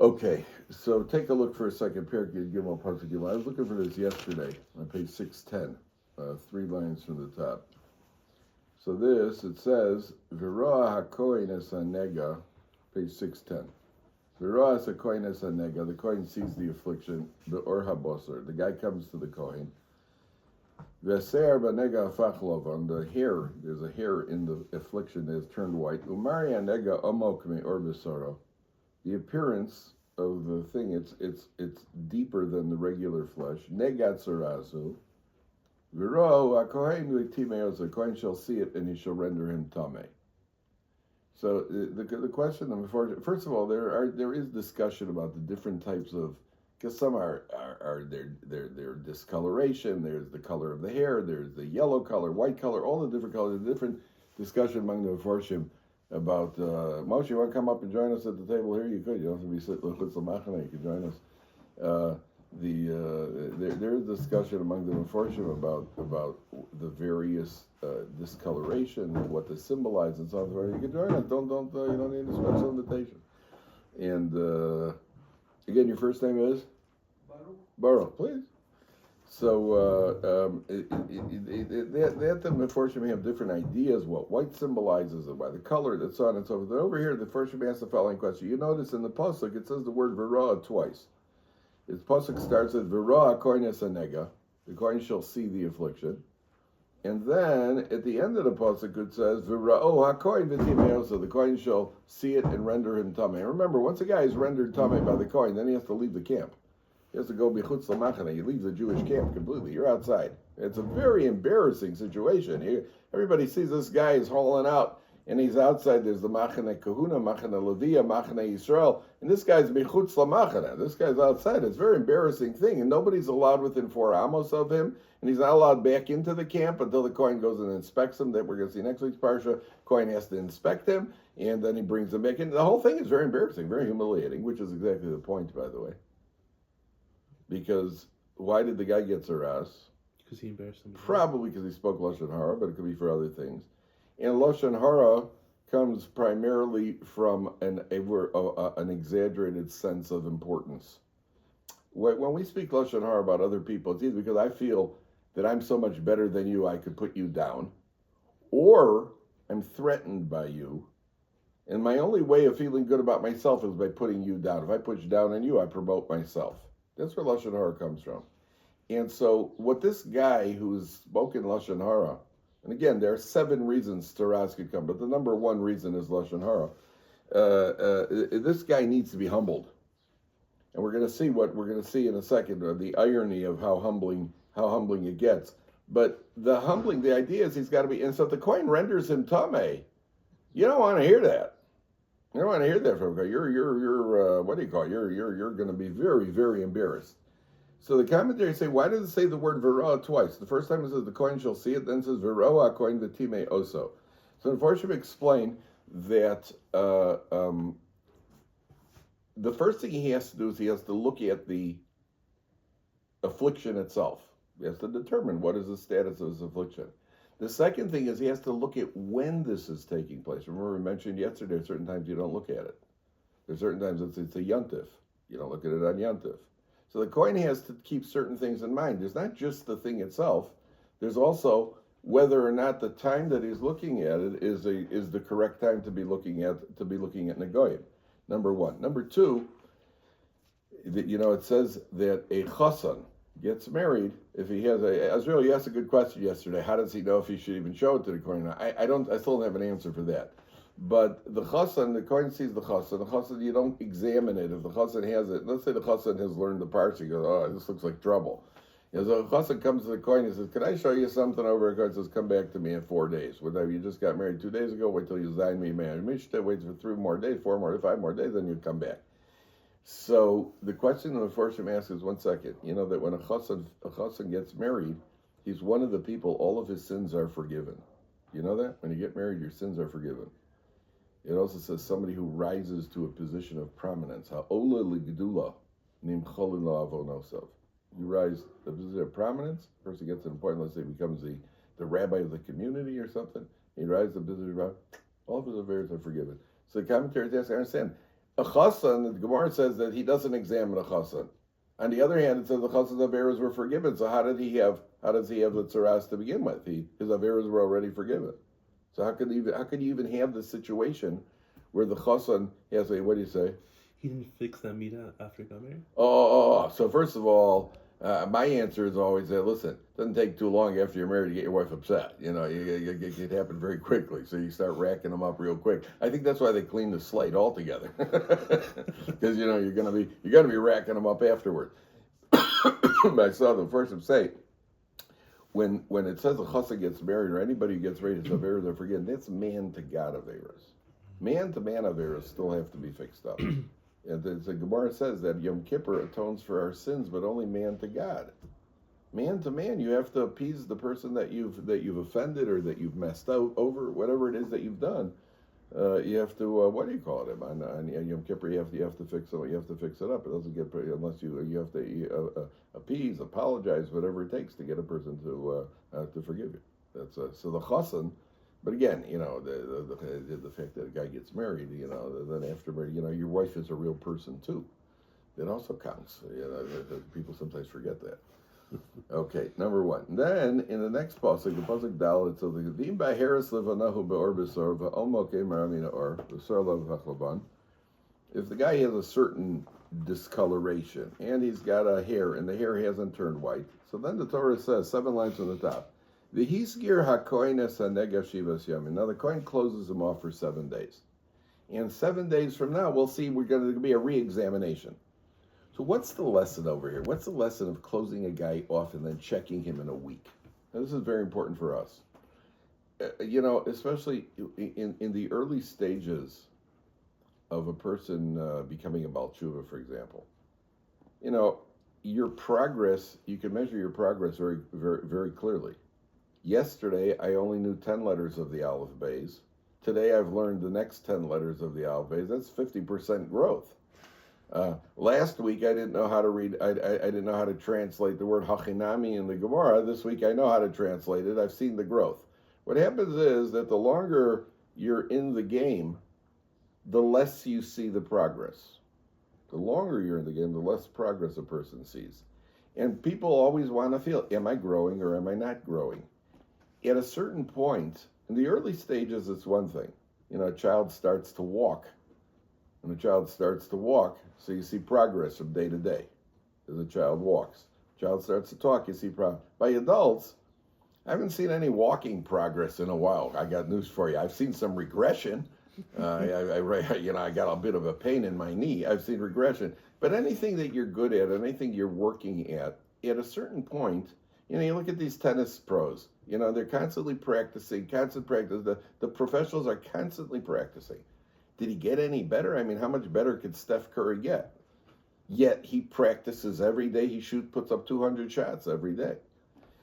Okay, so take a look for a second. Perikid Gimel Pasuk Gimel. I was looking for this yesterday on page 610, 3 lines from the top. So this, it says, V'roa hakohen es hanega, page 610. V'roa es hakohen es hanega, the kohen sees the affliction, be'or habosar, the guy comes to the kohen. V'aser b'nega afach lovan, the hair, there's a hair in the affliction that has turned white. Umari hanega omok me'or b'saro. The appearance of the thing, it's deeper than the regular flesh. Negat sarazu. V'ro hakohen l'timeos, the kohen shall see it and he shall render him tameh. So the question, first of all, there is discussion about the different types of, because some are their discoloration. There's the color of the hair. There's the yellow color, white color, all the different colors. Different discussion among the Meforshim about Moshe. You want to come up and join us at the table here? You could. You don't have to be sitting with the machane. You can join us. There is discussion among the Meforshim about the various discoloration and what they symbolize and so on. You can join us. Don't you don't need a special invitation. And again, your first name is Baruch, please. So that the Meforshim have different ideas what white symbolizes and by the color, and so on and so forth. Then over here, the Meforshim asks the following question. You notice in the pasuk it says the word "v'ra" twice. Its pasuk starts with "v'ra hakohen es hanega," the kohen shall see the affliction, and then at the end of the pasuk it says "v'ra'o hakohen v'timeo," so the kohen shall see it and render him tameh. Remember, once a guy is rendered tameh by the kohen, then he has to leave the camp. He has to go bichutz lamachane. He leaves the Jewish camp completely. You're outside. It's a very embarrassing situation. Everybody sees this guy is hauling out, and he's outside. There's the machane kahuna, machane levia, machane Yisrael, and this guy's bichutz lamachane. This guy's outside. It's a very embarrassing thing, and nobody's allowed within 4 amos of him, and he's not allowed back into the camp until the kohen goes and inspects him. That we're going to see next week's parsha. Kohen has to inspect him, and then he brings him back in. The whole thing is very embarrassing, very humiliating, which is exactly the point, by the way. Because why did the guy get zaras? Because he embarrassed him. Probably because he spoke Lashon Hara, but it could be for other things. And Lashon Hara comes primarily from an exaggerated sense of importance. When we speak Lashon Hara about other people, it's either because I feel that I'm so much better than you, I could put you down, or I'm threatened by you, and my only way of feeling good about myself is by putting you down. If I push down on you, I promote myself. That's where Lashon Hara comes from. And so what this guy who's spoken Lashon Hara, and again, there are 7 reasons Taraz could come, but the number 1 reason is Lashon Hara. This guy needs to be humbled. And we're going to see what we're going to see in a second, the irony of how humbling it gets. But the idea is he's got to be, and so if the kohen renders him tameh, you don't want to hear that. You don't want to hear that from a guy. You're what do you call it? You're going to be very, very embarrassed. So the commentaries say, why does it say the word "v'ra" twice? The first time it says the kohen shall see it, then it says "v'ra hakohen v'timei oso." So the Parsha explain that the first thing he has to do is he has to look at the affliction itself. He has to determine what is the status of his affliction. The second thing is he has to look at when this is taking place. Remember we mentioned yesterday, certain times you don't look at it. There's certain times it's a yontif. You don't look at it on yontif. So the kohen has to keep certain things in mind. There's not just the thing itself. There's also whether or not the time that he's looking at it is the correct time to be looking at negoyim. Number 1. Number 2, it says that a chassan gets married if he has Azrael, you asked a good question yesterday. How does he know if he should even show it to the kohen? I still don't have an answer for that. But the chassan, the kohen sees the chassan, you don't examine it. If the chassan has it, let's say the chassan has learned the parsha, he goes, oh, this looks like trouble. So the chassan comes to the kohen and says, can I show you something over? The kohen says, come back to me in 4 days. Whatever, you just got married 2 days ago, wait till you sign me, man. You should wait for 3 more days, 4 more, 5 more days, then you come back. So the question the Meforshim asks is, 1 second, you know that when a chassan gets married, he's one of the people, all of his sins are forgiven. You know that? When you get married, your sins are forgiven. It also says somebody who rises to a position of prominence. Ha'ola ligdula nim cholin la'avonosav. You rise to a position of prominence, person gets to the point, let's say becomes the rabbi of the community or something, he rises to a position of prominence, all of his affairs are forgiven. So the commentaries ask, I understand, A chassan, the Gemara says that he doesn't examine a chassan. On the other hand, it says the chassan's averos were forgiven. So how does he have the tzaras to begin with? His averos were already forgiven. So how could you even have this situation where the chassan has a, what do you say? He didn't fix that mita after he got married? So first of all, my answer is always that, listen, it doesn't take too long after you're married to get your wife upset. You know, it happen very quickly. So you start racking them up real quick. I think that's why they clean the slate altogether. Because, you know, you're gonna be racking them up afterward. I saw the first say, when it says a chassan gets married or anybody who gets married, it's averos are forgiven. That's man to God averos. Man to man averos still have to be fixed up. And the Gemara says that Yom Kippur atones for our sins, but only man to God. Man to man, you have to appease the person that you've offended or that you've messed out over, whatever it is that you've done. You have to what do you call it? On Yom Kippur, you have to fix it. You have to fix it up. It doesn't get unless you have to appease, apologize, whatever it takes to get a person to forgive you. That's so the chassan. But again, you know, the fact that a guy gets married, you know, then after marriage, you know, your wife is a real person too. It also counts. You know, people sometimes forget that. Okay, number one. Then in the next pasuk, the pasuk dalet, so the v'im b'heres levanahu be'or b'sor v'omo ke'maramina or b'sor lev v'chlaban. If the guy has a certain discoloration and he's got a hair and the hair hasn't turned white, so then the Torah says 7 lines from the top. The hisgir hakoines hanega shivas yamin. Now the coin closes him off for 7 days, and 7 days from now we'll see we're going to be a re-examination. So what's the lesson over here? What's the lesson of closing a guy off and then checking him in a week? Now, this is very important for us. You know, especially in the early stages of a person becoming a Baal Tshuva, for example. You know, your progress, you can measure your progress very, very, very clearly. Yesterday, I only knew 10 letters of the Aleph Beis. Today, I've learned the next 10 letters of the Aleph Beis. That's 50% growth. Last week, I didn't know how to read. I didn't know how to translate the word hachinami in the Gemara. This week, I know how to translate it. I've seen the growth. What happens is that the longer you're in the game, the less you see the progress. The longer you're in the game, the less progress a person sees. And people always want to feel, am I growing or am I not growing? At a certain point, in the early stages, it's one thing. You know, a child starts to walk. When a child starts to walk, so you see progress from day to day as a child walks. Child starts to talk, you see progress. By adults, I haven't seen any walking progress in a while. I got news for you. I've seen some regression. I got a bit of a pain in my knee. I've seen regression. But anything that you're good at, anything you're working at a certain point, you know, you look at these tennis pros, you know, they're constantly practicing, constant practice. The professionals are constantly practicing. Did he get any better? I mean, how much better could Steph Curry get? Yet he practices every day. He puts up 200 shots every day.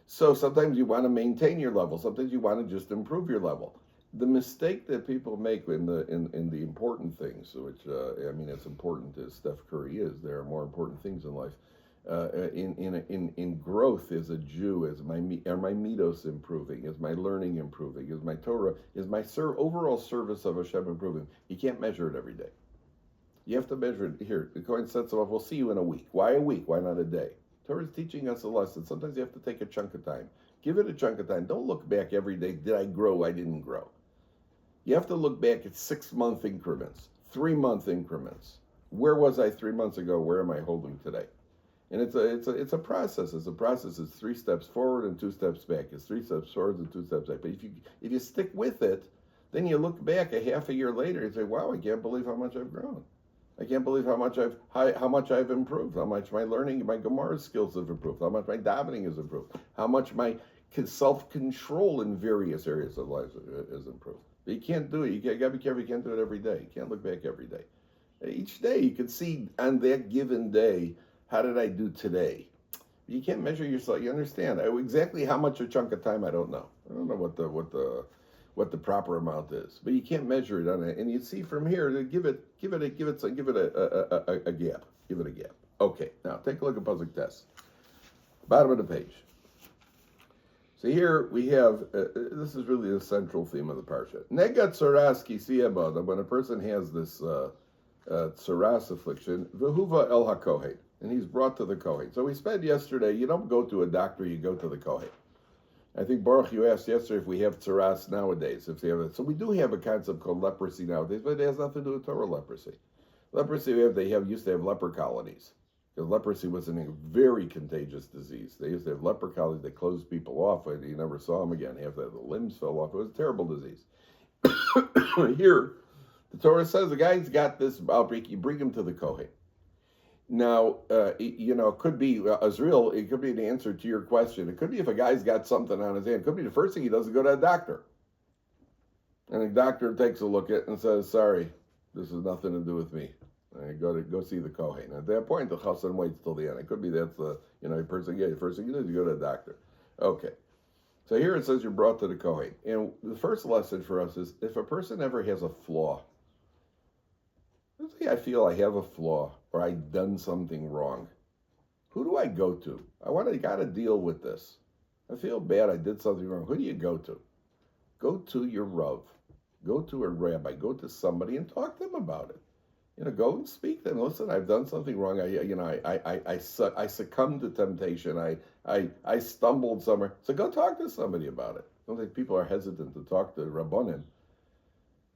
So sometimes you want to maintain your level. Sometimes you want to just improve your level. The mistake that people make in the important things, which I mean, as important as Steph Curry is, there are more important things in life. In growth as a Jew, are my midos improving? Is my learning improving? Is my Torah, is my overall service of Hashem improving? You can't measure it every day. You have to measure it here. The Kohen sets it off. We'll see you in a week. Why a week? Why not a day? Torah is teaching us a lesson. Sometimes you have to take a chunk of time. Give it a chunk of time. Don't look back every day. Did I grow? I didn't grow. You have to look back at 6-month increments, 3-month increments. Where was I 3 months ago? Where am I holding today? And it's a process. It's a process. It's 3 steps forward and 2 steps back. It's 3 steps forward and 2 steps back. But if you stick with it, then you look back a half a year later and say, "Wow, I can't believe how much I've grown. I can't believe how much I've improved. How much my learning, my Gemara skills have improved. How much my davening has improved. How much my self-control in various areas of life has improved." But you can't do it. You got to be careful. You can't do it every day. You can't look back every day. Each day you can see on that given day, how did I do today? You can't measure yourself. You understand? Exactly how much a chunk of time, I don't know. I don't know what the proper amount is, but you can't measure it on it. And you see from here to give it a gap. Give it a gap. Okay. Now take a look at Pasuk Tes. Bottom of the page. So here we have, this is really the central theme of the Parsha. Negat Soraski Siyabada, when a person has this tsaras affliction, v'huva el hakohen, and he's brought to the kohen. So we spent yesterday, you don't go to a doctor, you go to the kohen. I think, Baruch, you asked yesterday if we have tsaras nowadays. If they have it. So we do have a concept called leprosy nowadays, but it has nothing to do with Torah leprosy. Leprosy, used to have leper colonies. Because leprosy was a very contagious disease. They used to have leper colonies. They closed people off, and you never saw them again. Half the limbs fell off. It was a terrible disease. Here, the Torah says the guy's got this outbreak. You bring him to the Kohen. Now, it could be Azriel. It could be the answer to your question. It could be if a guy's got something on his hand. It could be the first thing he does is go to a doctor, and the doctor takes a look at it and says, "Sorry, this has nothing to do with me. Go see the Kohen." At that point, the chassan waits till the end. It could be that's the person. Yeah, the first thing you do is you go to a doctor. Okay, so here it says you're brought to the Kohen, and the first lesson for us is if a person ever has a flaw. Let's say I feel I have a flaw or I've done something wrong. Who do I go to? I got to deal with this. I feel bad. I did something wrong. Who do you go to? Go to your Rav. Go to a rabbi. Go to somebody and talk to them about it. Go and speak to them. Listen, I've done something wrong. I succumbed to temptation. I stumbled somewhere. So go talk to somebody about it. I don't think people are hesitant to talk to Rabbonim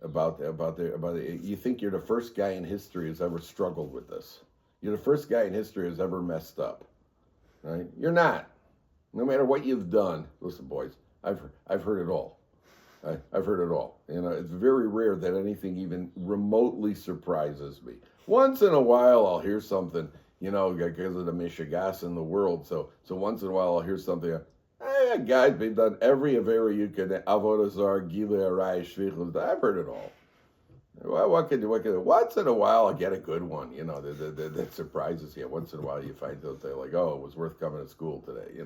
about it. You think you're the first guy in history who's ever struggled with this. You're the first guy in history who's ever messed up, right? You're not. No matter what you've done. Listen, boys, I've heard it all. I've heard it all. It's very rare that anything even remotely surprises me. Once in a while, I'll hear something, because of the mishigas in the world. So once in a while, I'll hear something. Guys, we've done every avera you can. Avodah zar, gilui arayis, shvichus. I've heard it all. What can do? Once in a while, I get a good one. That surprises you. Once in a while, you find something like, "Oh, it was worth coming to school today."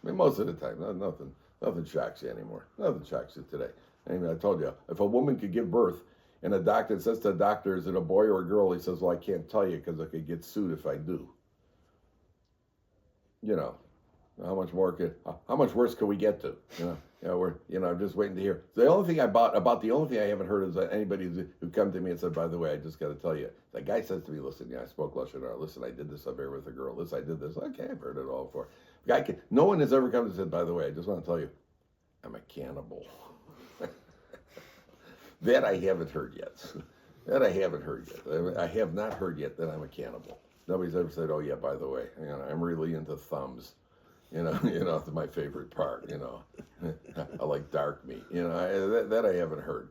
Most of the time, nothing shocks you anymore. Nothing shocks you today. I told you, if a woman could give birth, and a doctor says to the doctor, "Is it a boy or a girl?" He says, "Well, I can't tell you because I could get sued if I do." How much worse could we get to? I'm just waiting to hear. The only thing the only thing I haven't heard is that anybody who come to me and said, "By the way, I just got to tell you." The guy says to me, "Listen, I spoke Lashon Hara. Listen, I did this affair with a girl. Listen, I did this." Okay, I've heard it all before. No one has ever come and said, "By the way, I just want to tell you, I'm a cannibal." That I haven't heard yet. I have not heard yet that I'm a cannibal. Nobody's ever said, "Oh yeah, by the way, I'm really into thumbs." It's my favorite part. I like dark meat. That I haven't heard.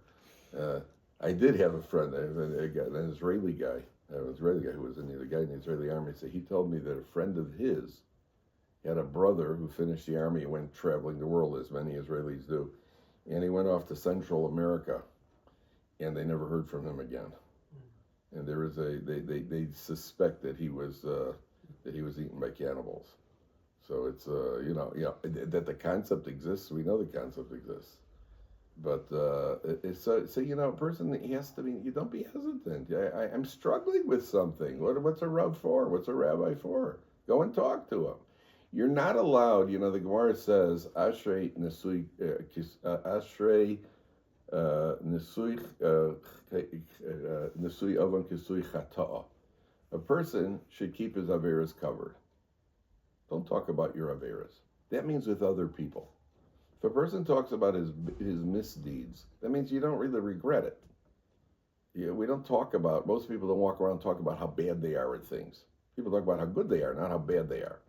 I did have a friend, an Israeli guy who was in the Israeli army. So he told me that a friend of his had a brother who finished the army and went traveling the world, as many Israelis do, and he went off to Central America, and they never heard from him again. And there is they suspect that he was eaten by cannibals. So it's that the concept exists. We know the concept exists, but a person has to be. You don't be hesitant. I'm struggling with something. What's a Rav for? What's a rabbi for? Go and talk to him. You're not allowed. The Gemara says Ashrei Nesui Ashrei Nesui Avon Kisui Chata'a. A person should keep his averas covered. Don't talk about your averas. That means with other people. If a person talks about his misdeeds, that means you don't really regret it. We don't talk about, most people don't walk around and talk about how bad they are at things. People talk about how good they are, not how bad they are.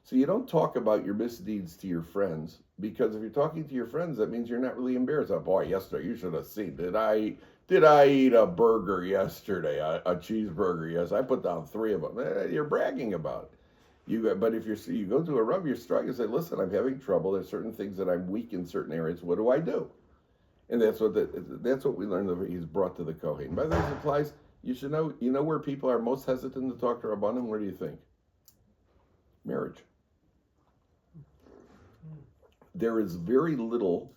So you don't talk about your misdeeds to your friends, because if you're talking to your friends, that means you're not really embarrassed. Oh boy, yesterday, you should have seen, did I eat a burger yesterday, a cheeseburger? Yes, I put down 3 of them. You're bragging about it. But if you go to a Rav, you're struggling, and say, "Listen, I'm having trouble. There's certain things that I'm weak in certain areas. What do I do?" And that's what we learned that he's brought to the Kohen. By the way, this applies. You should know. Where people are most hesitant to talk to Rabbanim? Where do you think? Marriage. There is very little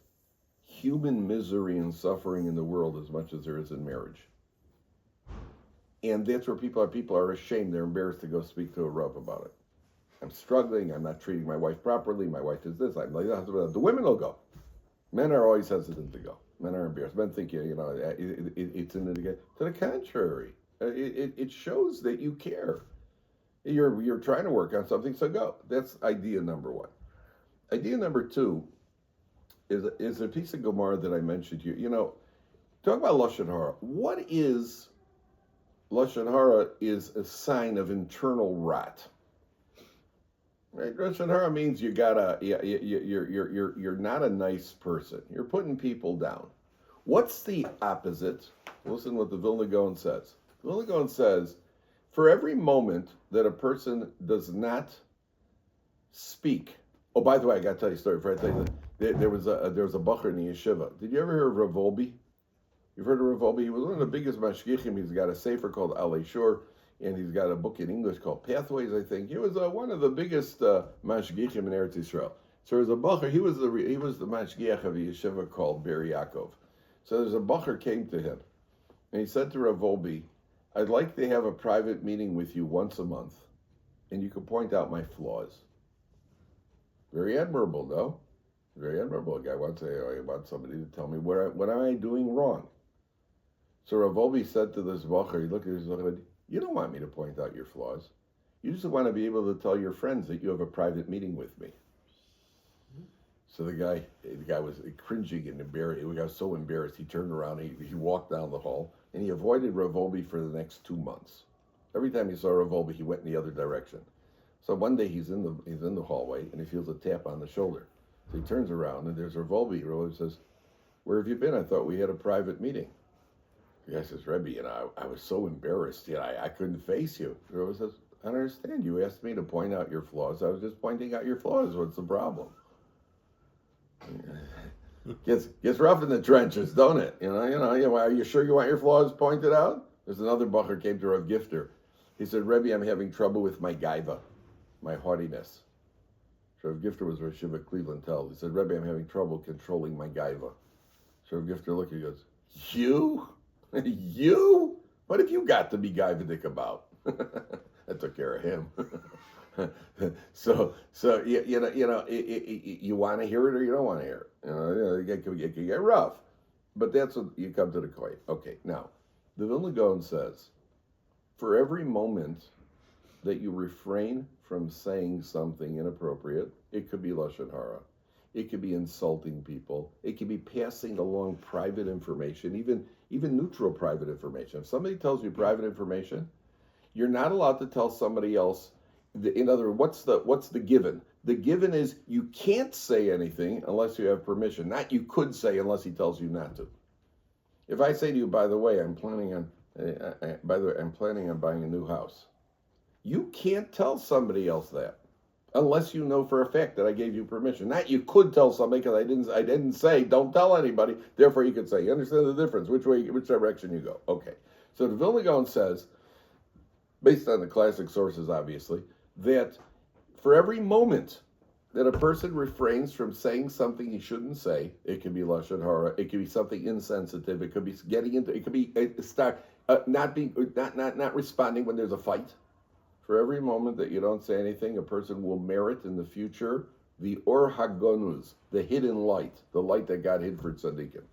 human misery and suffering in the world as much as there is in marriage. And that's where people are ashamed. They're embarrassed to go speak to a Rav about it. I'm struggling. I'm not treating my wife properly. My wife is this. I'm like that. The women will go. Men are always hesitant to go. Men are embarrassed. Men think, it's in the. To the contrary, It shows that you care. You're trying to work on something, so go. That's idea number one. Idea number two is a piece of Gemara that I mentioned to you. You know, talk about Lashon Hara. What is Lashon Hara? Is a sign of internal rot. Right? Lashon Hara means you're not a nice person. You're putting people down. What's the opposite? Listen what the Vilna Gaon says. The Vilna Gaon says, for every moment that a person does not speak. Oh, by the way, I got to tell you a story. Before I tell you that, there was a bacher in the yeshiva. Did you ever hear of Rav Volbe? You've heard of Rav Volbe? He was one of the biggest mashgichim. He's got a sefer called Alei Shur, and he's got a book in English called Pathways, I think. He was one of the biggest mashgichim in Eretz Yisrael. So there's a bacher. He was the mashgiach of a yeshiva called Ber Yaakov. So there's a bacher came to him, and he said to Rav Volbe, I'd like to have a private meeting with you once a month, and you can point out my flaws. Very admirable, no? Very admirable. A guy wants somebody to tell me what am I doing wrong. So Rav Volbe said to this bacher, he looked at his said, you don't want me to point out your flaws. You just want to be able to tell your friends that you have a private meeting with me. So the guy was cringing and embarrassed. He got so embarrassed, he turned around, he walked down the hall, and he avoided Rav Volbe for the next 2 months. Every time he saw Rav Volbe, he went in the other direction. So one day he's in the hallway, and he feels a tap on the shoulder. So he turns around, and there's Rav Volbe. Rav Volbe says, where have you been? I thought we had a private meeting. The guy says, Rebbe, I was so embarrassed, I couldn't face you. Rav Volbe says, I don't understand. You asked me to point out your flaws. I was just pointing out your flaws. What's the problem? Gets rough in the trenches, don't it? Are you sure you want your flaws pointed out? There's another bacher came to Rav Gifter. He said, Rebbe, I'm having trouble with my gaiva, my haughtiness. So Rav Gifter was Yeshivat Cleveland Tell. He said, Rebbe, I'm having trouble controlling my gaiva. So Rav Gifter looked and he goes, you? You? What have you got to be gaivadik about? I took care of him. So you want to hear it or you don't want to hear it. It can get rough, but that's what you come to the point. Okay, now the Vilna Gaon says, for every moment that you refrain from saying something inappropriate, it could be lashon hara, it could be insulting people, it could be passing along private information, even neutral private information. If somebody tells you private information, you're not allowed to tell somebody else. In other words, what's the given? The given is you can't say anything unless you have permission. Not you could say unless he tells you not to. If I say to you, by the way, I'm planning on buying a new house. You can't tell somebody else that unless you know for a fact that I gave you permission. Not you could tell somebody because I didn't say don't tell anybody. Therefore, you could say. You understand the difference? Which direction you go? Okay. So the Vilna Gaon says, based on the classic sources, obviously, that for every moment that a person refrains from saying something he shouldn't say, it can be lashon hara, it can be something insensitive, it could be not responding when there's a fight. For every moment that you don't say anything, a person will merit in the future the or hagonuz, the hidden light, the light that God hid for tzaddikim.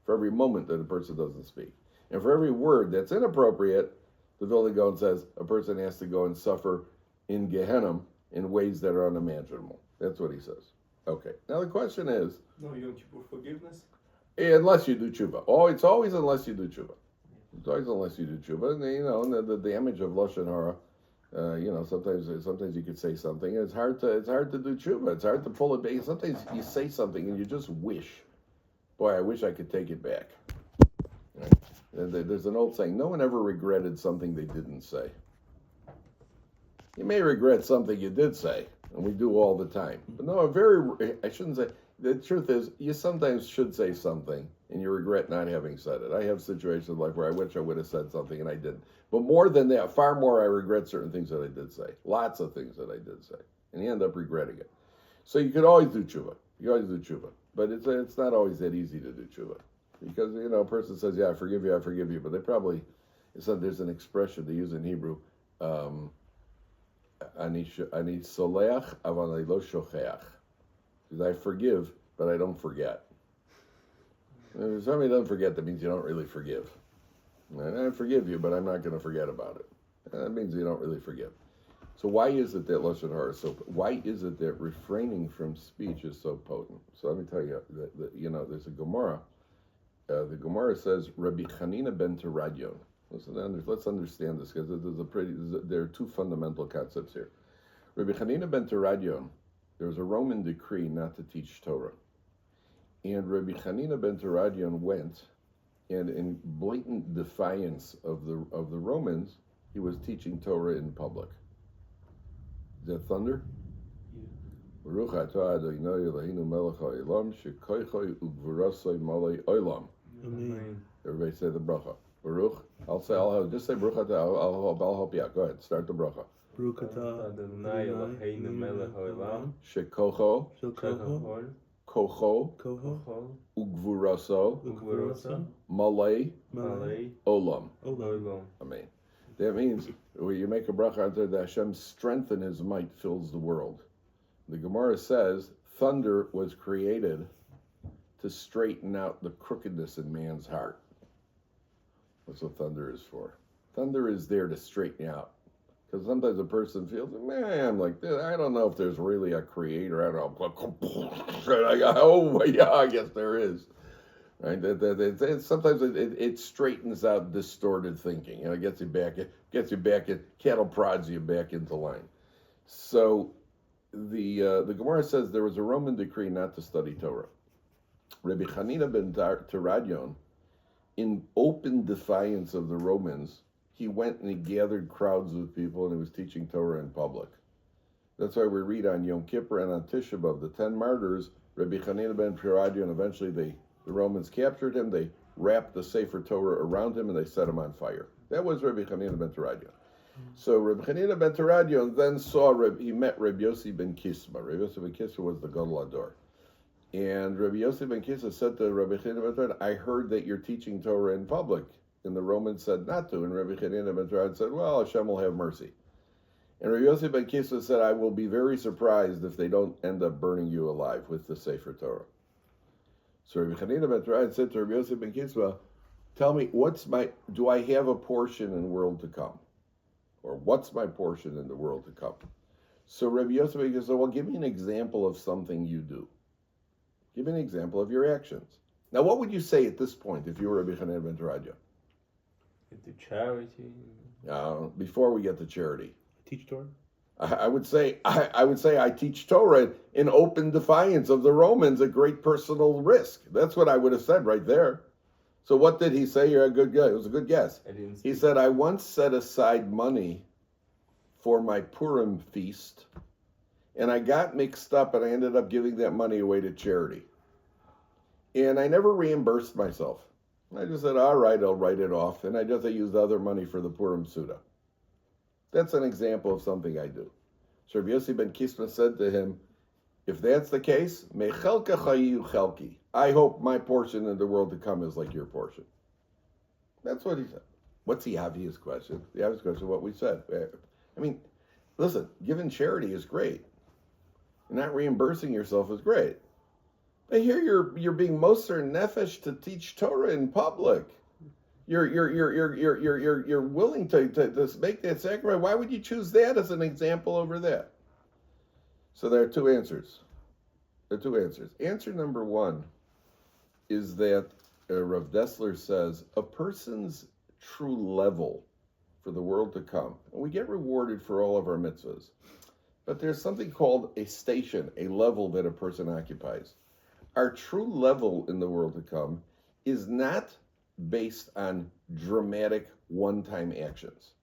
For every moment that a person doesn't speak, and for every word that's inappropriate, the Vilna Gaon says a person has to go and suffer in Gehenna in ways that are unimaginable. That's what he says. Okay. Now the question is... No, you don't for forgiveness? Unless you do tshuva. Oh, it's always unless you do tshuva. It's always unless you do tshuva. And, the damage of lashon hara, sometimes you could say something, and it's hard to do tshuva. It's hard to pull it back. Sometimes you say something and you just wish, boy, I wish I could take it back. Right? There's an old saying, no one ever regretted something they didn't say. You may regret something you did say, and we do all the time. But no, I shouldn't say, the truth is, you sometimes should say something, and you regret not having said it. I have situations in life where I wish I would have said something, and I didn't. But more than that, far more, I regret certain things that I did say. Lots of things that I did say. And you end up regretting it. So you could always do tshuva. You always do tshuva. But it's not always that easy to do tshuva. Because, a person says, yeah, I forgive you. But there's an expression they use in Hebrew, Ani soleach, aval ani lo shocheach. Because I forgive, but I don't forget. If somebody doesn't forget, that means you don't really forgive. And I forgive you, but I'm not going to forget about it. And that means you don't really forgive. So why is it that Lashon Hara is so? Why is it that refraining from speech is so potent? So let me tell you that there's a Gemara. The Gemara says Rabbi Chanina ben Teradion. Let's understand this because there are two fundamental concepts here. Rabbi Chanina ben Teradion, there was a Roman decree not to teach Torah, and Rabbi Chanina ben Teradion went, and in blatant defiance of the Romans, he was teaching Torah in public. Is that thunder? Baruch atah Adonai Eloheinu melech ha'olam shekochoi ugvurasoi malei olam. Amen. Everybody say the bracha. Baruch. I'll just say Baruch atah. I'll help you out. Go ahead. Start the bracha. Baruch atah Adonai Eloheinu melech ha'olam Shekocho. Shel Kocho. Koho Ugvuraso. Ugvurasa Malei Malei olam. Olam. Amen. That means when you make a bracha unto the Hashem's strength and His might fills the world. The Gemara says thunder was created to straighten out the crookedness in man's heart. That's what thunder is for. Thunder is there to straighten out. Because sometimes a person feels, man, like this, I don't know if there's really a creator. I don't know. Oh, yeah, I guess there is. Right? Sometimes it straightens out distorted thinking. It gets you back, cattle prods you back into line. So the Gemara says there was a Roman decree not to study Torah. Rabbi Chanina ben Teradion, in open defiance of the Romans, he went and he gathered crowds of people and he was teaching Torah in public. That's why we read on Yom Kippur and on Tisha B'Av, the 10 martyrs, Rabbi Chanina ben Teradion, eventually the Romans captured him, they wrapped the Sefer Torah around him, and they set him on fire. That was Rabbi Chanina ben Teradion. So Rabbi Chanina ben Teradion then he met Rabbi Yossi ben Kisma. Rabbi Yossi ben Kisma was the Gadol Ador. And Rabbi Yossi ben Kisma said to Rabbi Chanina ben Teradion, I heard that you're teaching Torah in public. And the Romans said not to. And Rabbi Chanina ben Teradion said, well, Hashem will have mercy. And Rabbi Yossi ben Kisma said, I will be very surprised if they don't end up burning you alive with the Sefer Torah. So Rabbi Chanina ben Teradion said to Rabbi Yossi ben Kisma, tell me, do I have a portion in the world to come? Or what's my portion in the world to come? So Rabbi Yossi ben Kisma said, well, give me an example of something you do. Give me an example of your actions. Now, what would you say at this point if you were Rabbi Chanina ben Teradion? Do charity. Before we get to charity. Teach Torah. I would say I teach Torah in open defiance of the Romans at great personal risk. That's what I would have said right there. So what did he say? You're a good guy. It was a good guess. He said, I once set aside money for my Purim feast, and I got mixed up, and I ended up giving that money away to charity. And I never reimbursed myself. I just said, all right, I'll write it off, and I used other money for the Purim Suda. That's an example of something I do. So Rabbi Yossi ben Kisma said to him, if that's the case, mechelka chayu chelki. I hope my portion in the world to come is like your portion. That's what he said. What's the obvious question? The obvious question, what we said. I mean, listen, giving charity is great. Not reimbursing yourself is great. But here you're being moser nefesh to teach Torah in public. You're willing to make that sacrifice. Why would you choose that as an example over that? So there are two answers. Answer number one is that Rav Dessler says a person's true level for the world to come, and we get rewarded for all of our mitzvahs, but there's something called a station, a level that a person occupies. Our true level in the world to come is not based on dramatic one-time actions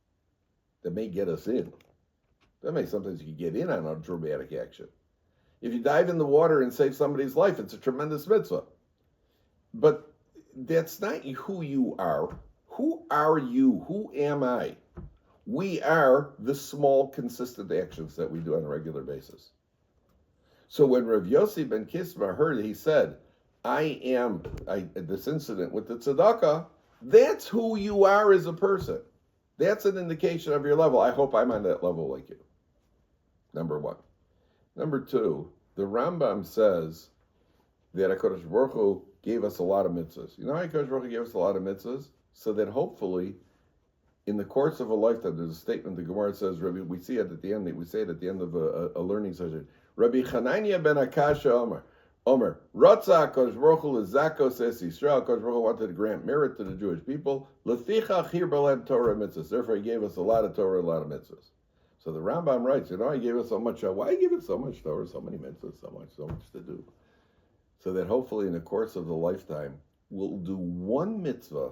that may get us in. Sometimes you can get in on a dramatic action. If you dive in the water and save somebody's life, it's a tremendous mitzvah. But that's not who you are. Who are you? Who am I? We are the small, consistent actions that we do on a regular basis. So when Rav Yossi ben Kisma heard, he said, this incident with the tzedakah, that's who you are as a person. That's an indication of your level. I hope I'm on that level like you. Number one. Number two, the Rambam says that HaKadosh Baruch Hu gave us a lot of mitzvahs. You know how HaKadosh Baruch Hu gave us a lot of mitzvahs? so that hopefully, in the course of a lifetime, there's a statement the Gemara says, Rabbi, we say it at the end of a learning session. Rabbi Chananya ben Akasha Omer, Ratza HaKadosh Baruch Hu L'Zakos Es Yisrael, HaKadosh Baruch Hu wanted to grant merit to the Jewish people, L'fichach Hir B'Lem Torah Mitzvahs, therefore he gave us a lot of Torah, a lot of mitzvahs. So the Rambam writes, he gave us so much, why give us so much Torah, so many mitzvahs, so much to do? So that hopefully in the course of the lifetime, we'll do one mitzvah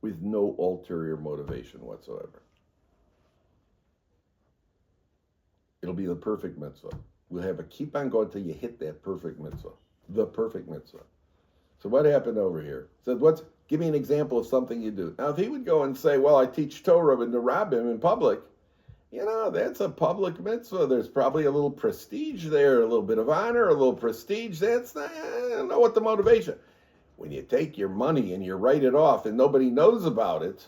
with no ulterior motivation whatsoever. It'll be the perfect mitzvah. We'll have a keep on going till you hit that perfect mitzvah. The perfect mitzvah. So what happened over here? Said, give me an example of something you do. Now, if he would go and say, well, I teach Torah in the Rabbim in public, that's a public mitzvah. There's probably a little prestige there, a little bit of honor, a little prestige. I don't know what the motivation. When you take your money and you write it off and nobody knows about it,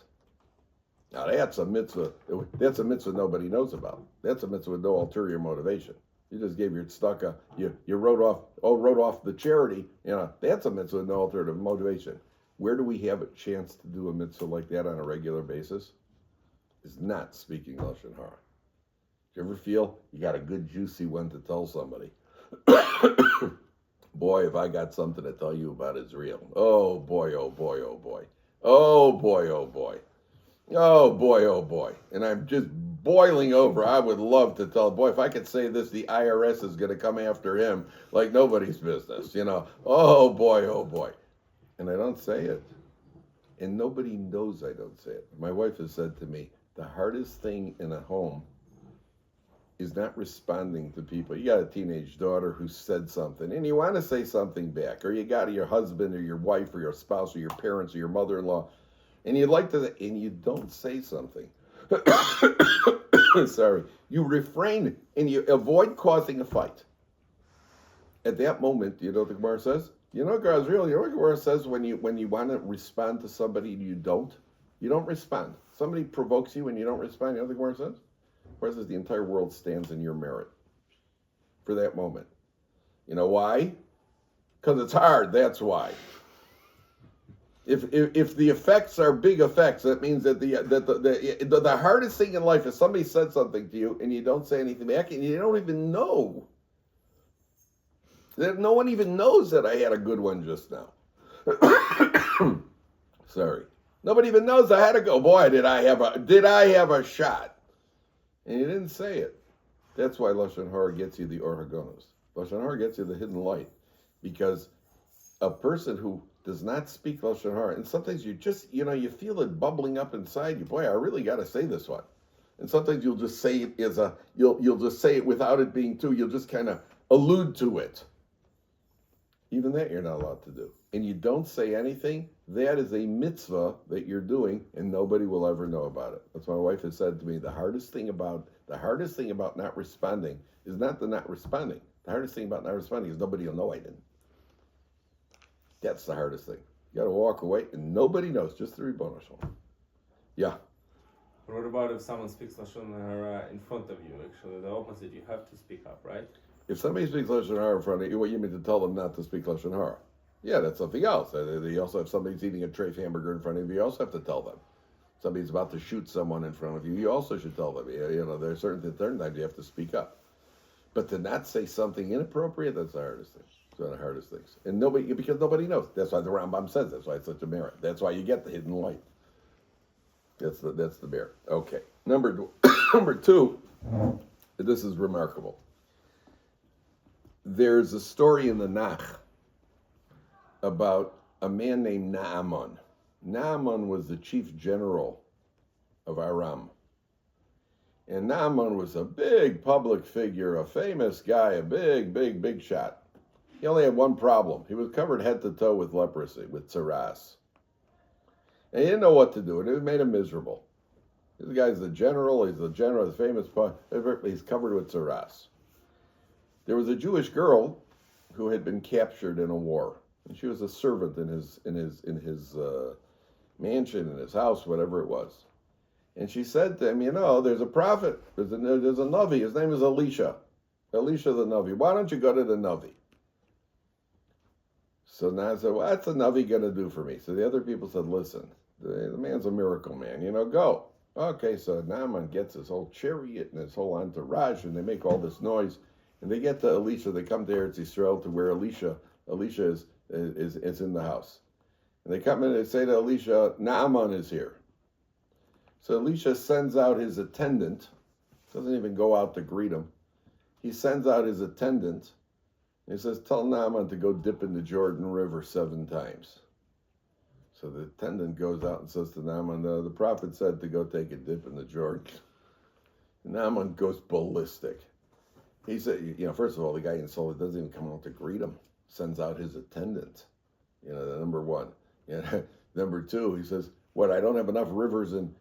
now that's a mitzvah. That's a mitzvah nobody knows about. That's a mitzvah with no ulterior motivation. You just gave your tzedakah. You wrote off the charity. That's a mitzvah with no ulterior motivation. Where do we have a chance to do a mitzvah like that on a regular basis? Is not speaking Lashon Hara. Do you ever feel you got a good juicy one to tell somebody? Boy, if I got something to tell you about Israel. Oh boy, oh boy, oh boy. Oh boy, oh boy. Oh boy, oh boy. And I'm just boiling over. I would love to tell, boy, if I could say this, the IRS is going to come after him like nobody's business, Oh boy, oh boy. And I don't say it. And nobody knows I don't say it. My wife has said to me, the hardest thing in a home is not responding to people. You got a teenage daughter who said something, and you want to say something back, or you got your husband or your wife or your spouse or your parents or your mother-in-law, and you'd like to, and you don't say something. Sorry. You refrain, and you avoid causing a fight. At that moment, you know what the Gemara says? You know what the Gemara says when you want to respond to somebody and you don't? You don't respond. Somebody provokes you and you don't respond. You know what the Gemara says? The Gemara says the entire world stands in your merit for that moment. You know why? Because it's hard, that's why. If the effects are big effects, that means that the hardest thing in life is somebody said something to you and you don't say anything back and you don't even know. That no one even knows that I had a good one just now. Sorry. Nobody even knows I had to go. Boy, did I have a shot. And you didn't say it. That's why Lashon Hara gets you the Or Hagonos. Lashon Hara gets you the hidden light. Because a person who does not speak Lashon Hara, and sometimes you just, you feel it bubbling up inside you. Boy, I really got to say this one. And sometimes you'll just say it you'll just say it without it being you'll just kind of allude to it. Even that you're not allowed to do. And you don't say anything, that is a mitzvah that you're doing, and nobody will ever know about it. That's what my wife has said to me. The hardest thing about not responding is not the not responding. The hardest thing about not responding is nobody will know I didn't. That's the hardest thing. You got to walk away, and nobody knows, just the Ribono Shel Olam. Yeah. What about if someone speaks Lashon Hara in front of you? Actually, the opposite, you have to speak up, right? If somebody speaks Lashon Hara in front of you, what you mean to tell them not to speak Lashon Hara? Yeah, that's something else. You also have somebody's eating a tray hamburger in front of you. You also have to tell them. Somebody's about to shoot someone in front of you. You also should tell them. There are certain times you have to speak up. But to not say something inappropriate, that's the hardest thing. It's one of the hardest things. And because nobody knows. That's why the Rambam says that's why it's such a merit. That's why you get the hidden light. That's the merit. Okay. Number two, this is remarkable. There's a story in the Nach about a man named Naaman. Naaman was the chief general of Aram. And Naaman was a big public figure, a famous guy, a big shot. He only had one problem. He was covered head to toe with leprosy, with tsaras. And he didn't know what to do, and it made him miserable. This guy's the general, the famous, he's covered with tsaras. There was a Jewish girl who had been captured in a war. And she was a servant in his mansion, in his house, whatever it was. And she said to him, there's a prophet, there's a Navi, his name is Elisha the Navi. Why don't you go to the Navi? So now I said, what's the Navi going to do for me? So the other people said, listen, The man's a miracle man, go. Okay, so Naaman gets his whole chariot and his whole entourage, and they make all this noise. And they get to Elisha, they come to Eretz Yisrael to where Elisha is in the house. And they come in and they say to Elisha, Naaman is here. So Elisha sends out his attendant, doesn't even go out to greet him. He sends out his attendant, and he says, tell Naaman to go dip in the Jordan River 7 times. So the attendant goes out and says to Naaman, the prophet said to go take a dip in the Jordan. And Naaman goes ballistic. He said, first of all, the guy insulted, doesn't even come out to greet him. Sends out his attendant. Number one. Number two, he says, what, I don't have enough rivers in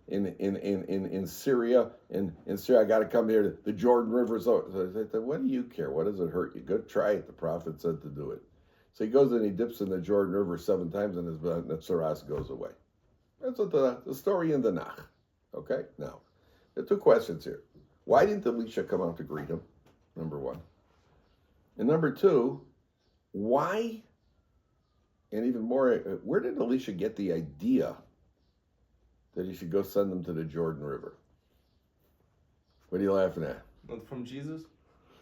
Syria. In Syria, I got to come here to the Jordan River. So I said, what do you care? What does it hurt you? Go try it. The prophet said to do it. So he goes and he dips in the Jordan River 7 times and his Netzaras goes away. That's what the story in the Nach. Okay? Now, there are 2 questions here. Why didn't Elisha come out to greet him? Number one. And number 2, why, and even more, where did Elisha get the idea that he should go send them to the Jordan River? What are you laughing at? Not from Jesus?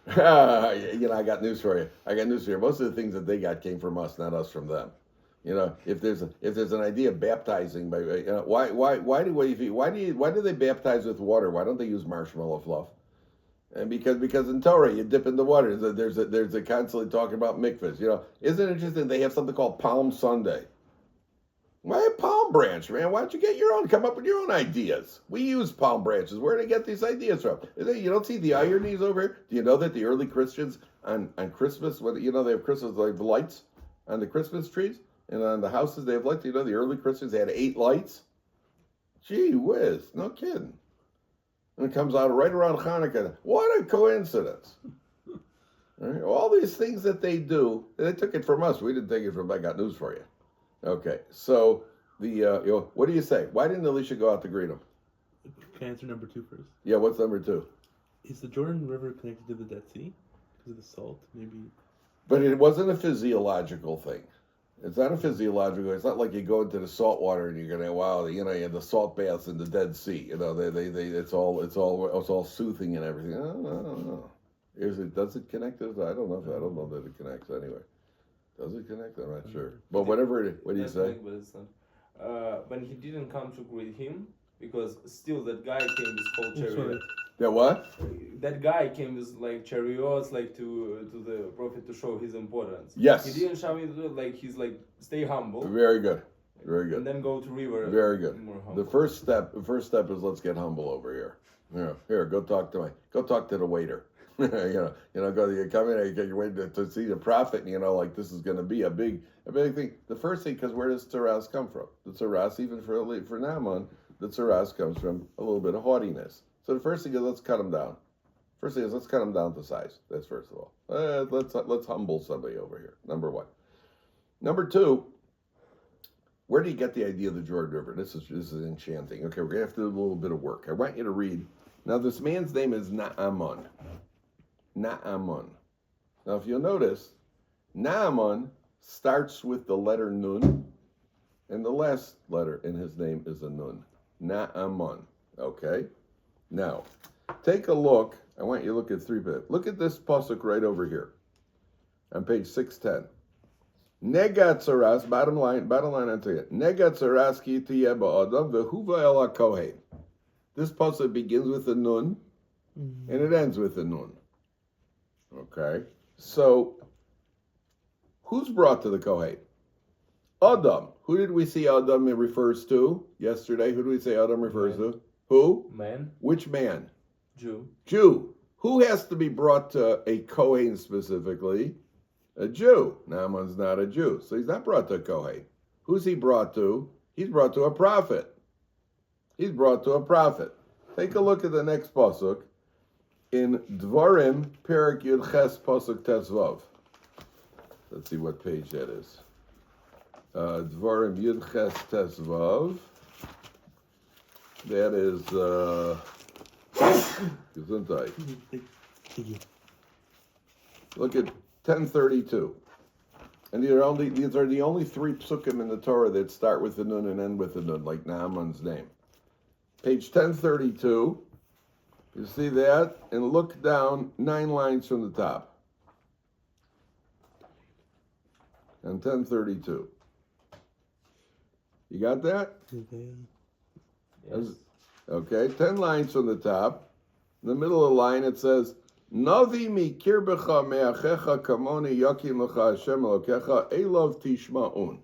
I got news for you. Most of the things that they got came from us, not us from them. If there's an idea of baptizing by, why do they baptize with water? Why don't they use marshmallow fluff? And because in Torah you dip in the water. There's a constantly talking about mikvahs. Isn't it interesting? They have something called Palm Sunday. Why a palm branch, man? Why don't you get your own? Come up with your own ideas. We use palm branches. Where do they get these ideas from? You don't see the ironies over here? Do you know that the early Christians on Christmas, they have Christmas like lights on the Christmas trees, and on the houses they have lights. The early Christians had 8 lights. Gee whiz, no kidding. And it comes out right around Hanukkah. What a coincidence. Right? All these things that they do, they took it from us. We didn't take it from, I got news for you. Okay, so what do you say? Why didn't Elisha go out to greet him? Can I answer number 2 first? Yeah, what's number 2? Is the Jordan River connected to the Dead Sea? Because of the salt, maybe? But it wasn't a physiological thing. It's not a physiological. It's not like you go into the salt water and you're gonna you have the salt baths in the Dead Sea. It's all soothing and everything. No. Does it connect to it? I don't know that it connects anyway. Does it connect? I'm not sure. But whatever it is, what do you say? When he didn't come to greet him, because still that guy came with whole chariot. Yeah, what? That guy came with chariots, to the prophet to show his importance. Yes. He didn't show me he's stay humble. Very good. And then go to river. Very good. More humble. The first step is let's get humble over here. Here, go talk to the waiter. You come in, you're waiting to see the prophet, and this is going to be a big thing. The first thing, because where does Tzaras come from? The Tzaras, even for Naaman, the Tzaras comes from a little bit of haughtiness. So the first thing is let's cut him down. First thing is let's cut him down to size. That's first of all. Let's humble somebody over here. Number 1. Number 2. Where do you get the idea of the Jordan River? This is enchanting. Okay, we're gonna have to do a little bit of work. I want you to read. Now this man's name is Naaman. Naaman. Now, if you'll notice, Naaman starts with the letter Nun, and the last letter in his name is a Nun. Naaman. Okay? Now, take a look. I want you to look at 3 bit. Look at this pasuk right over here on page 610. Nega tzaras, bottom line, I'll tell you. Nega tzaras ki tiyeh ba'adam v'huva el ha-kohen. This pasuk begins with a Nun, and it ends with a Nun. Okay, so who's brought to the Kohen? Adam. Who did we see Adam refers to yesterday? Who do we say Adam refers to? Who? Man. Which man? Jew. Who has to be brought to a Kohen specifically? A Jew. Naaman's not a Jew, so he's not brought to a Kohen. Who's he brought to? He's brought to a prophet. Take a look at the next pasuk. In Dvarim, Perik Yud Ches Pasuk Tezvav. Let's see what page that is. Dvarim Yud Ches Tezvav. That is Gesundheit. Thank you. Look at 1032. And these are the only three psukim in the Torah that start with the nun and end with the nun, like Naaman's name. Page 1032, you see that? And look down 9 lines from the top. On 1032. You got that? Okay. Yes. Okay, 10 lines from the top. In the middle of the line it says, Navi mi kirbecha me'achecha kamoni yakim lecha Hashem elokecha elov tishma'un.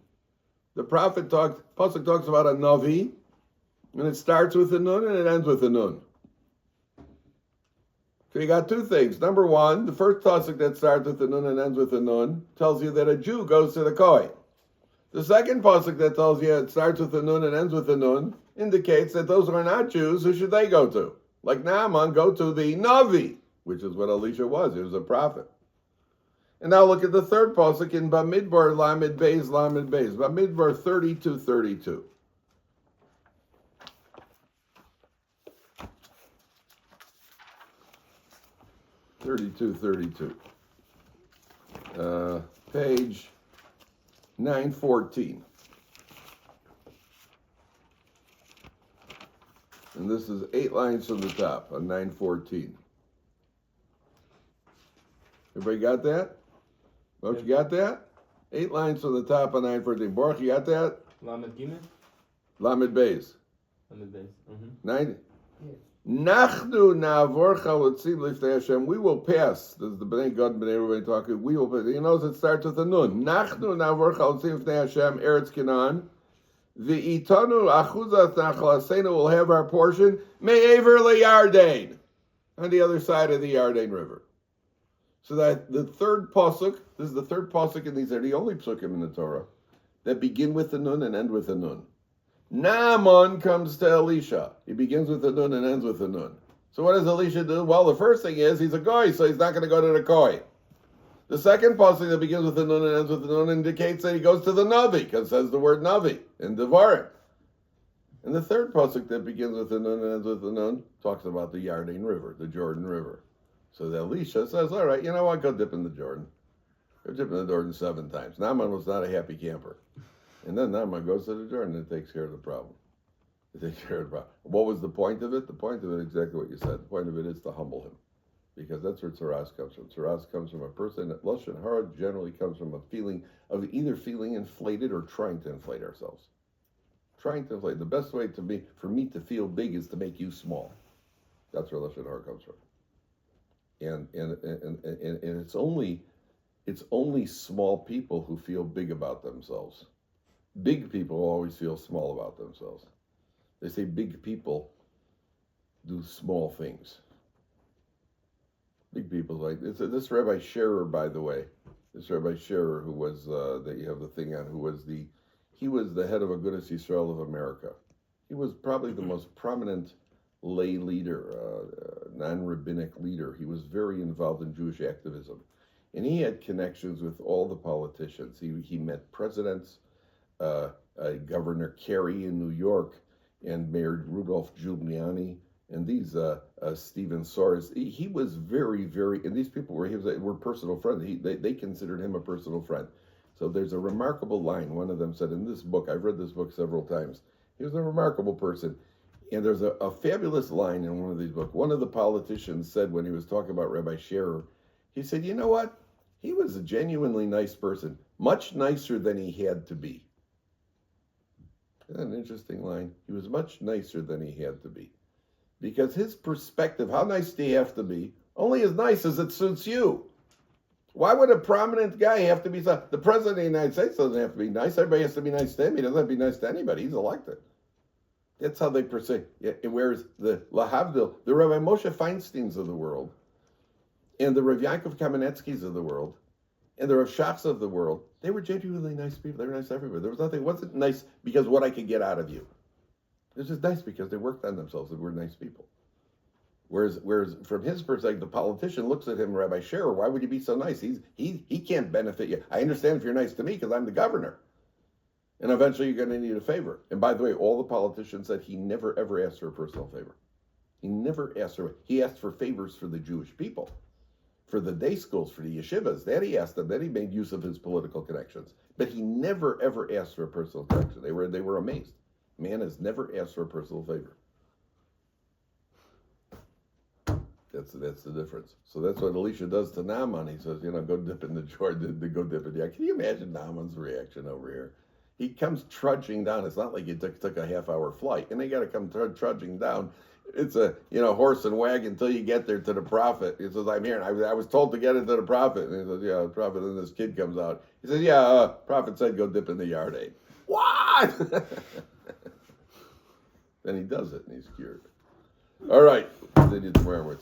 The prophet Pasuk talks about a Navi, and it starts with a nun and it ends with a nun. So you got two things. Number one, the first Pasuk that starts with a nun and ends with a nun tells you that a Jew goes to the Kohen. The second Pasuk that tells you it starts with a nun and ends with a nun indicates that those who are not Jews, who should they go to? Like Naaman, go to the Navi, which is what Elisha was. He was a prophet. And now look at the third pasuk in Bamidbar Lamed Beis. Bamidbar 32:32. Page 914. And this is 8 lines from the top on 914. Everybody got that? Don't you got that? 8 lines from the top on 914. Baruch, you got that? Lamed Gimel? Lamed Beis. Lamed Beis. 9. Nachnu na'avor chalutzim lifnei Hashem. We will pass. This is the Bnei Gad, Bnei Reuven talking. We will pass. You know, it starts with a nun. Nachnu na'avor chalutzim lifnei Hashem, Eretz Canaan. The itanu achuzas nachlasenu will have our portion. Me'ever le'Yarden, on the other side of the Yarden River. So that the third pasuk, this is the third pasuk, and these are the only psukim in the Torah that begin with the nun and end with the nun. Naaman comes to Elisha. He begins with the nun and ends with the nun. So what does Elisha do? Well, the first thing is he's a goy, so he's not going to go to the koy. The second pasuk that begins with the nun and ends with the nun indicates that he goes to the Navi, because it says the word Navi in Devarim. And the third pasuk that begins with the nun and ends with the nun talks about the Yarden River, the Jordan River. So that Elisha says, all right, you know what, go dip in the Jordan. Go dip in the Jordan 7 times. Naaman was not a happy camper. And then Naaman goes to the Jordan and takes care of the problem. It takes care of the problem. What was the point of it? The point of it, exactly what you said. The point of it is to humble him. Because that's where tzaras comes from. Tzaras comes from a person. Lashon hara generally comes from a feeling of either feeling inflated or trying to inflate ourselves. Trying to inflate. The best way for me to feel big is to make you small. That's where lashon hara comes from. And it's only small people who feel big about themselves. Big people always feel small about themselves. They say big people do small things. Big people like this Rabbi Scherer, by the way. This Rabbi Scherer, who was that you have the thing on, he was the head of Agudas Yisrael of America. He was probably the most prominent lay leader, non-rabbinic leader. He was very involved in Jewish activism, and he had connections with all the politicians. He met presidents, Governor Kerry in New York, and Mayor Rudolph Giuliani, and these Stephen Soros. He was very, very, and these people were personal friends. They considered him a personal friend. So there's a remarkable line. One of them said in this book, I've read this book several times. He was a remarkable person. And there's a fabulous line in one of these books. One of the politicians said when he was talking about Rabbi Scherer, he said, you know what? He was a genuinely nice person, much nicer than he had to be. Isn't that an interesting line? He was much nicer than he had to be. Because his perspective, how nice do you have to be? Only as nice as it suits you. Why would a prominent guy have to be? The president of the United States doesn't have to be nice. Everybody has to be nice to him. He doesn't have to be nice to anybody. He's elected. That's how they perceive. Whereas the Lahavdil, the Rabbi Moshe Feinsteins of the world, and the Rav Yaakov Kamenetsky's of the world, and the Rav Shachs of the world, they were genuinely nice people. They were nice to everybody. There was nothing. It wasn't nice because what I could get out of you. It was just nice because they worked on themselves. They were nice people. Whereas from his perspective, the politician looks at him, Rabbi Scherer, why would you be so nice? He can't benefit you. I understand if you're nice to me because I'm the governor. And eventually you're going to need a favor. And by the way, all the politicians said he never ever asked for a personal favor. He never asked for, he asked for favors for the Jewish people. for the day schools, for the yeshivas. That he asked them. Then he made use of his political connections. But he never, ever asked for a personal connection. They were amazed. Man has never asked for a personal favor. That's the difference. So that's what Elisha does to Naaman. He says, go dip in the Jordan, go dip in the Can you imagine Naaman's reaction over here? He comes trudging down. It's not like he took a half-hour flight. And they got to come trudging down. It's a, horse and wagon until you get there to the prophet. He says, I'm here. And I was told to get it to the prophet. And he says, yeah, the prophet. And this kid comes out. He says, yeah, prophet said go dip in the Yarden. What? Then he does it, and he's cured. All right. Continue tomorrow.